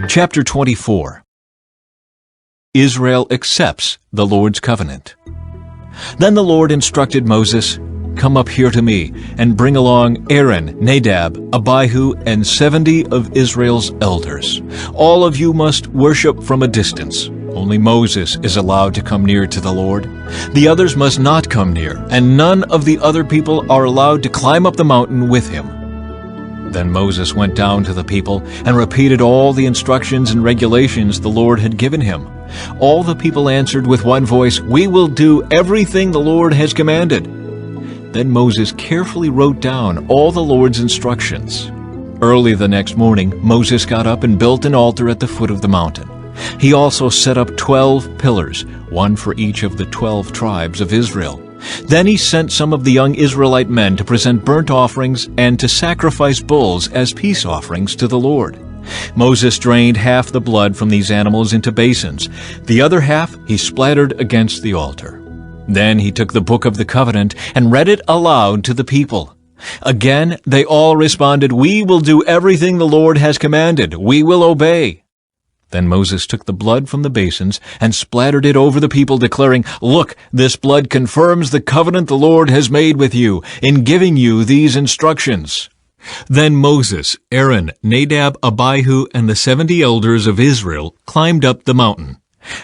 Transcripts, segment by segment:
Chapter 24. Israel accepts the Lord's covenant. Then the Lord instructed Moses, "Come up here to me, and bring along Aaron, Nadab, Abihu, and 70 of Israel's elders. All of you must worship from a distance. Only Moses is allowed to come near to the Lord. The others must not come near, and none of the other people are allowed to climb up the mountain with him." Then Moses went down to the people and repeated all the instructions and regulations the Lord had given him. All the people answered with one voice, "We will do everything the Lord has commanded." Then Moses carefully wrote down all the Lord's instructions. Early the next morning, Moses got up and built an altar at the foot of the mountain. He also set up 12 pillars, one for each of the 12 tribes of Israel. Then he sent some of the young Israelite men to present burnt offerings and to sacrifice bulls as peace offerings to the Lord. Moses drained half the blood from these animals into basins. The other half he splattered against the altar. Then he took the book of the covenant and read it aloud to the people. Again they all responded, "We will do everything the Lord has commanded. We will obey." Then Moses took the blood from the basins and splattered it over the people, declaring, "Look, this blood confirms the covenant the Lord has made with you in giving you these instructions." Then Moses, Aaron, Nadab, Abihu, and the 70 elders of Israel climbed up the mountain.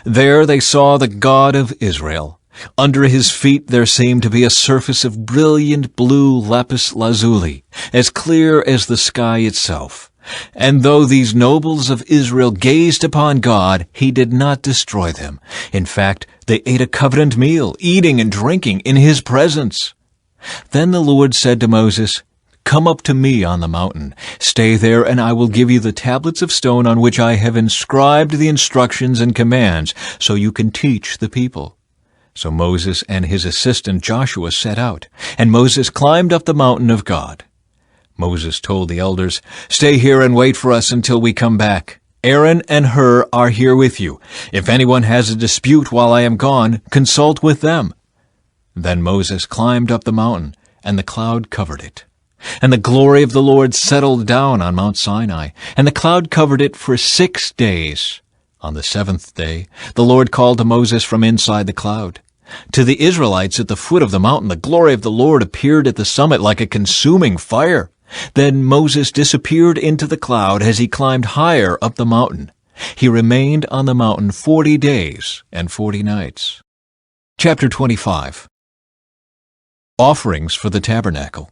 There they saw the God of Israel. Under his feet there seemed to be a surface of brilliant blue lapis lazuli, as clear as the sky itself. And though these nobles of Israel gazed upon God, he did not destroy them. In fact, they ate a covenant meal, eating and drinking in his presence. Then the Lord said to Moses, "Come up to me on the mountain. Stay there, and I will give you the tablets of stone on which I have inscribed the instructions and commands, so you can teach the people." So Moses and his assistant Joshua set out, and Moses climbed up the mountain of God. Moses told the elders, "Stay here and wait for us until we come back. Aaron and Hur are here with you. If anyone has a dispute while I am gone, consult with them." Then Moses climbed up the mountain, and the cloud covered it. And the glory of the Lord settled down on Mount Sinai, and the cloud covered it for 6 days. On the 7th day, the Lord called to Moses from inside the cloud. To the Israelites at the foot of the mountain, the glory of the Lord appeared at the summit like a consuming fire. Then Moses disappeared into the cloud as he climbed higher up the mountain. He remained on the mountain 40 days and 40 nights. Chapter 25. Offerings for the tabernacle.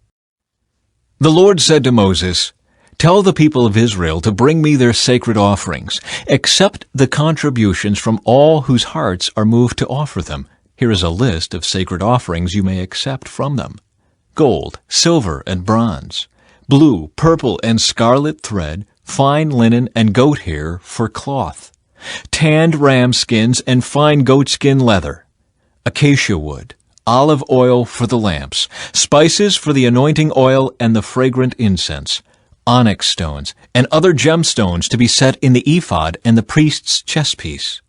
The Lord said to Moses, "Tell the people of Israel to bring me their sacred offerings. Accept the contributions from all whose hearts are moved to offer them." Here is a list of sacred offerings you may accept from them: gold, silver, and bronze, blue, purple, and scarlet thread, fine linen and goat hair for cloth, tanned ram skins and fine goatskin leather, acacia wood, olive oil for the lamps, spices for the anointing oil and the fragrant incense, onyx stones, and other gemstones to be set in the ephod and the priest's chestpiece.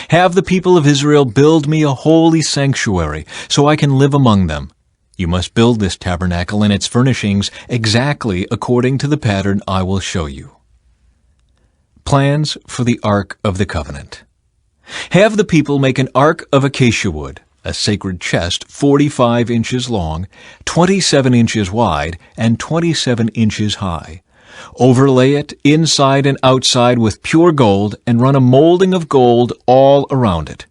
Have the people of Israel build me a holy sanctuary, so I can live among them. You must build this tabernacle and its furnishings exactly according to the pattern I will show you. Plans for the Ark of the Covenant. Have the people make an ark of acacia wood, a sacred chest 45 inches long, 27 inches wide, and 27 inches high. Overlay it inside and outside with pure gold and run a molding of gold all around it.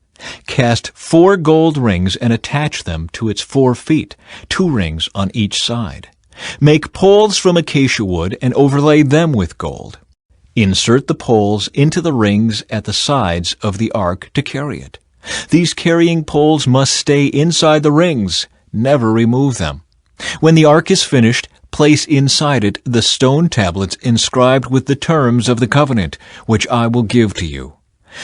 Cast 4 gold rings and attach them to its 4 feet, 2 rings on each side. Make poles from acacia wood and overlay them with gold. Insert the poles into the rings at the sides of the ark to carry it. These carrying poles must stay inside the rings. Never remove them. When the ark is finished, place inside it the stone tablets inscribed with the terms of the covenant, which I will give to you.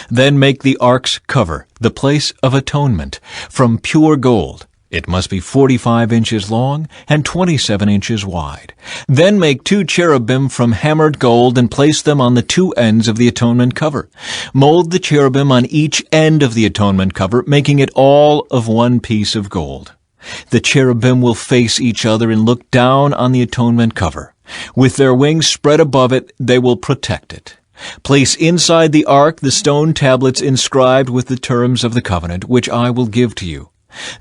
Then make the ark's cover, the place of atonement, from pure gold. It must be 45 inches long and 27 inches wide. Then make 2 cherubim from hammered gold and place them on the 2 ends of the atonement cover. Mold the cherubim on each end of the atonement cover, making it all of 1 piece of gold. The cherubim will face each other and look down on the atonement cover. With their wings spread above it, they will protect it. Place inside the ark the stone tablets inscribed with the terms of the covenant, which I will give to you.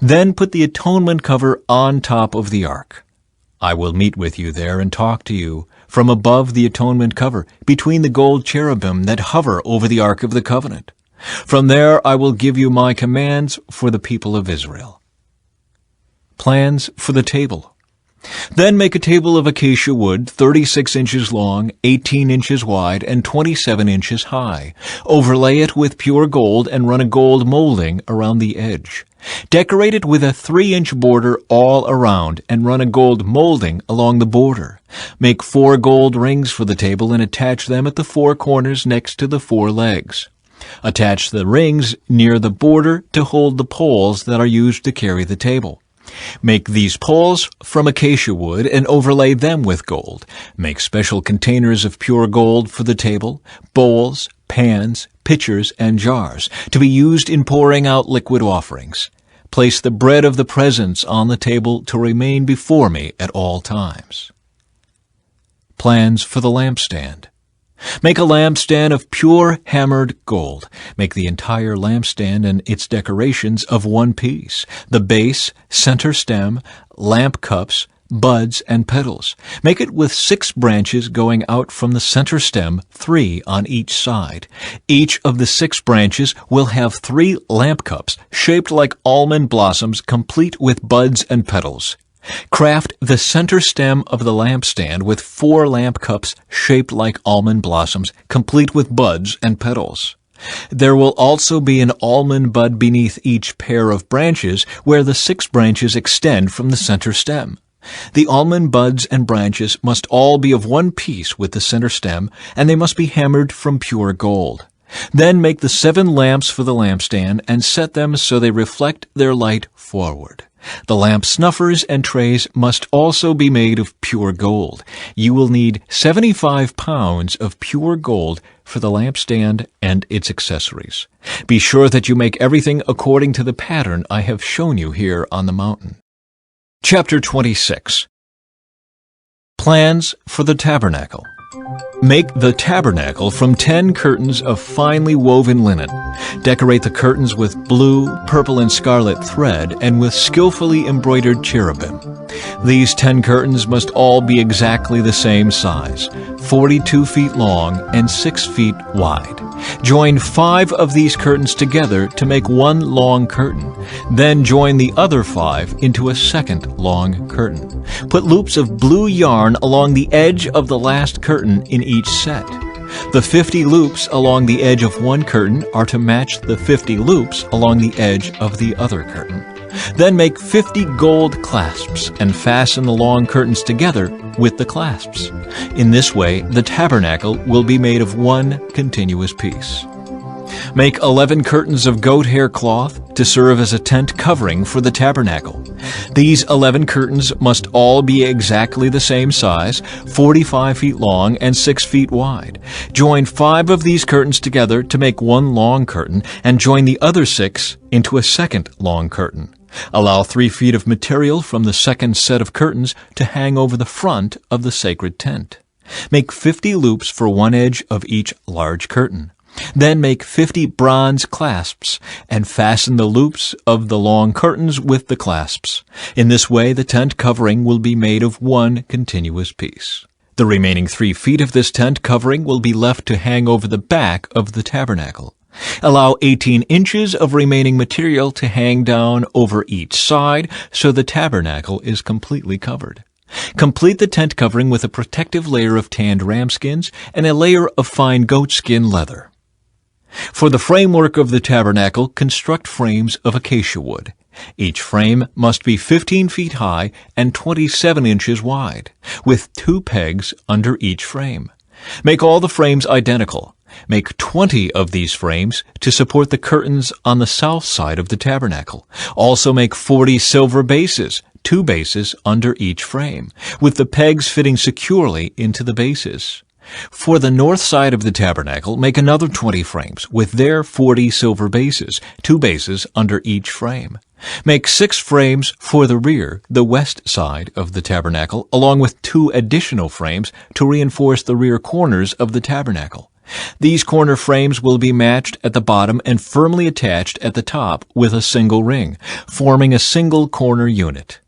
Then put the atonement cover on top of the ark. I will meet with you there and talk to you from above the atonement cover, between the gold cherubim that hover over the ark of the covenant. From there I will give you my commands for the people of Israel. Plans for the table. Then make a table of acacia wood, 36 inches long, 18 inches wide, and 27 inches high. Overlay it with pure gold and run a gold molding around the edge. Decorate it with a 3-inch border all around and run a gold molding along the border. Make 4 gold rings for the table and attach them at the 4 corners next to the 4 legs. Attach the rings near the border to hold the poles that are used to carry the table. Make these poles from acacia wood and overlay them with gold. Make special containers of pure gold for the table, bowls, pans, pitchers, and jars, to be used in pouring out liquid offerings. Place the bread of the presence on the table to remain before me at all times. Plans for the lampstand. Make a lampstand of pure hammered gold. Make the entire lampstand and its decorations of one piece: the base, center stem, lamp cups, buds, and petals. Make it with 6 branches going out from the center stem, 3 on each side. Each of the 6 branches will have 3 lamp cups shaped like almond blossoms, complete with buds and petals. Craft the center stem of the lampstand with 4 lamp cups shaped like almond blossoms, complete with buds and petals. There will also be an almond bud beneath each pair of branches, where the 6 branches extend from the center stem. The almond buds and branches must all be of one piece with the center stem, and they must be hammered from pure gold. Then make the 7 lamps for the lampstand and set them so they reflect their light forward. The lamp snuffers and trays must also be made of pure gold. You will need 75 pounds of pure gold for the lampstand and its accessories. Be sure that you make everything according to the pattern I have shown you here on the mountain. Chapter 26. Plans for the tabernacle. Make the tabernacle from 10 curtains of finely woven linen. Decorate the curtains with blue, purple, and scarlet thread and with skillfully embroidered cherubim. These 10 curtains must all be exactly the same size, 42 feet long and 6 feet wide. Join 5 of these curtains together to make one long curtain. Then join the other 5 into a second long curtain. Put loops of blue yarn along the edge of the last curtain in each set. The 50 loops along the edge of one curtain are to match the 50 loops along the edge of the other curtain. Then make 50 gold clasps and fasten the long curtains together with the clasps. In this way, the tabernacle will be made of one continuous piece. Make 11 curtains of goat hair cloth to serve as a tent covering for the tabernacle. These 11 curtains must all be exactly the same size, 45 feet long and 6 feet wide. Join 5 of these curtains together to make one long curtain, and join the other 6 into a second long curtain. Allow 3 feet of material from the second set of curtains to hang over the front of the sacred tent. Make 50 loops for one edge of each large curtain. Then make 50 bronze clasps and fasten the loops of the long curtains with the clasps. In this way, the tent covering will be made of one continuous piece. The remaining 3 feet of this tent covering will be left to hang over the back of the tabernacle. Allow 18 inches of remaining material to hang down over each side so the tabernacle is completely covered. Complete the tent covering with a protective layer of tanned ram skins and a layer of fine goatskin leather. For the framework of the tabernacle, construct frames of acacia wood. Each frame must be 15 feet high and 27 inches wide, with 2 pegs under each frame. Make all the frames identical. Make 20 of these frames to support the curtains on the south side of the tabernacle. Also make 40 silver bases, 2 bases under each frame, with the pegs fitting securely into the bases. For the north side of the tabernacle, make another 20 frames, with their 40 silver bases, 2 bases under each frame. Make 6 frames for the rear, the west side of the tabernacle, along with 2 additional frames to reinforce the rear corners of the tabernacle. These corner frames will be matched at the bottom and firmly attached at the top with a single ring, forming a single corner unit.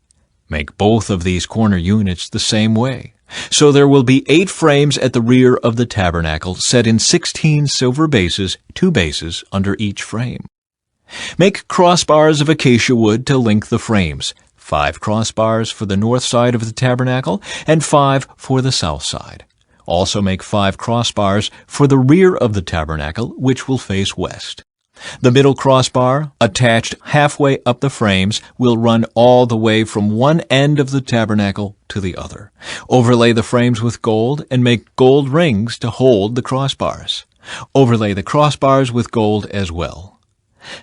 Make both of these corner units the same way. So there will be 8 frames at the rear of the tabernacle set in 16 silver bases, 2 bases under each frame. Make crossbars of acacia wood to link the frames, 5 crossbars for the north side of the tabernacle and 5 for the south side. Also make 5 crossbars for the rear of the tabernacle, which will face west. The middle crossbar, attached halfway up the frames, will run all the way from one end of the tabernacle to the other. Overlay the frames with gold and make gold rings to hold the crossbars. Overlay the crossbars with gold as well.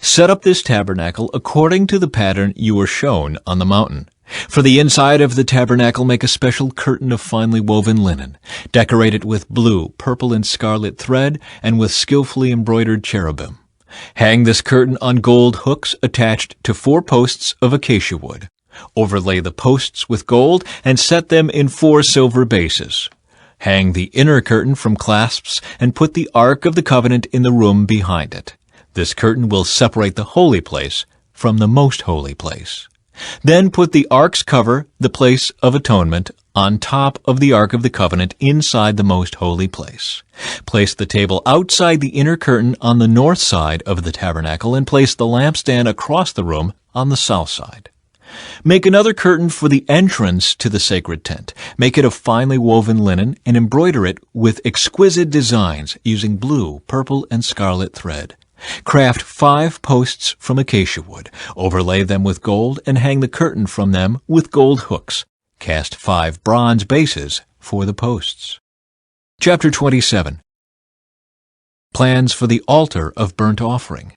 Set up this tabernacle according to the pattern you were shown on the mountain. For the inside of the tabernacle, make a special curtain of finely woven linen. Decorate it with blue, purple, and scarlet thread and with skillfully embroidered cherubim. Hang this curtain on gold hooks attached to 4 posts of acacia wood. Overlay the posts with gold and set them in 4 silver bases. Hang the inner curtain from clasps and put the Ark of the Covenant in the room behind it. This curtain will separate the holy place from the most holy place. Then put the Ark's cover, the place of atonement, on top of the Ark of the Covenant inside the most holy place. Place the table outside the inner curtain on the north side of the tabernacle and place the lampstand across the room on the south side. Make another curtain for the entrance to the sacred tent. Make it of finely woven linen and embroider it with exquisite designs using blue, purple, and scarlet thread. Craft 5 posts from acacia wood, overlay them with gold, and hang the curtain from them with gold hooks. Cast 5 bronze bases for the posts. Chapter 27. Plans for the altar of burnt offering.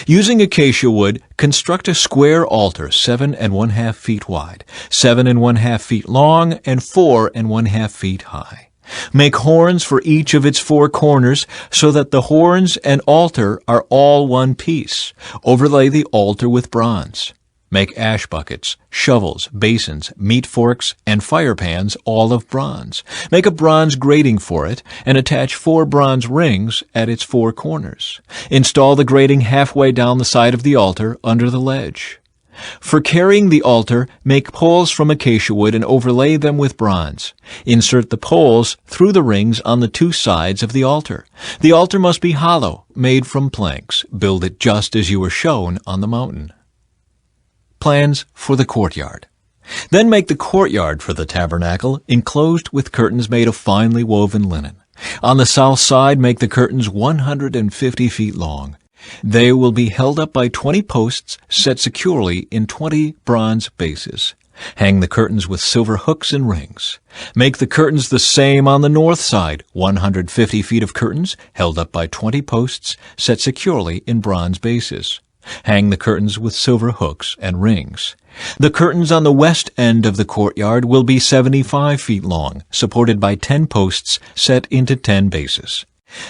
Using acacia wood, construct a square altar 7 1/2 feet wide, 7 1/2 feet long, and 4 1/2 feet high. Make horns for each of its 4 corners so that the horns and altar are all one piece. Overlay the altar with bronze. Make ash buckets, shovels, basins, meat forks, and fire pans all of bronze. Make a bronze grating for it and attach 4 bronze rings at its 4 corners. Install the grating halfway down the side of the altar under the ledge. For carrying the altar, make poles from acacia wood and overlay them with bronze. Insert the poles through the rings on the 2 sides of the altar. The altar must be hollow, made from planks. Build it just as you were shown on the mountain. Plans for the courtyard. Then make the courtyard for the tabernacle, enclosed with curtains made of finely woven linen. On the south side, make the curtains 150 feet long. They will be held up by 20 posts set securely in 20 bronze bases. Hang the curtains with silver hooks and rings. Make the curtains the same on the north side, 150 feet of curtains held up by 20 posts set securely in bronze bases. Hang the curtains with silver hooks and rings. The curtains on the west end of the courtyard will be 75 feet long, supported by 10 posts set into 10 bases.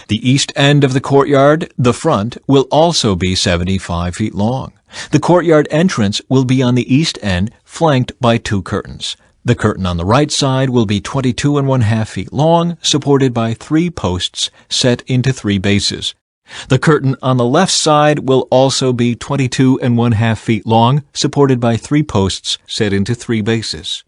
The east end of the courtyard, the front, will also be 75 feet long. The courtyard entrance will be on the east end, flanked by 2 curtains. The curtain on the right side will be 22 1/2 feet long, supported by 3 posts set into 3 bases. The curtain on the left side will also be 22 1/2 feet long, supported by 3 posts set into 3 bases.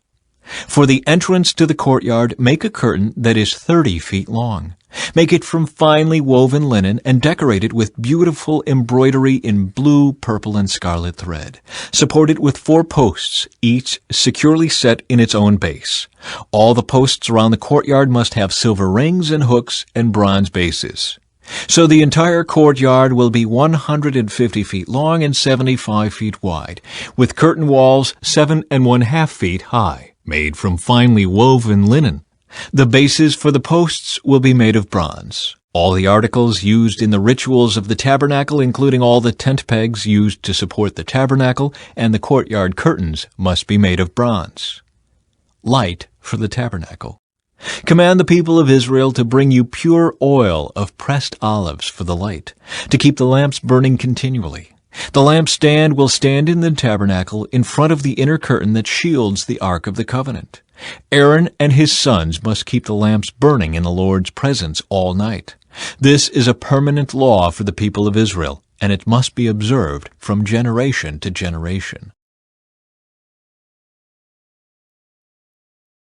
For the entrance to the courtyard, make a curtain that is 30 feet long. Make it from finely woven linen and decorate it with beautiful embroidery in blue, purple, and scarlet thread. Support it with 4 posts, each securely set in its own base. All the posts around the courtyard must have silver rings and hooks and bronze bases. So the entire courtyard will be 150 feet long and 75 feet wide, with curtain walls 7 1/2 feet high, made from finely woven linen. The bases for the posts will be made of bronze. All the articles used in the rituals of the tabernacle, including all the tent pegs used to support the tabernacle and the courtyard curtains, must be made of bronze. Light for the tabernacle. Command the people of Israel to bring you pure oil of pressed olives for the light, to keep the lamps burning continually. The lampstand will stand in the tabernacle in front of the inner curtain that shields the Ark of the Covenant. Aaron and his sons must keep the lamps burning in the Lord's presence all night. This is a permanent law for the people of Israel, and it must be observed from generation to generation.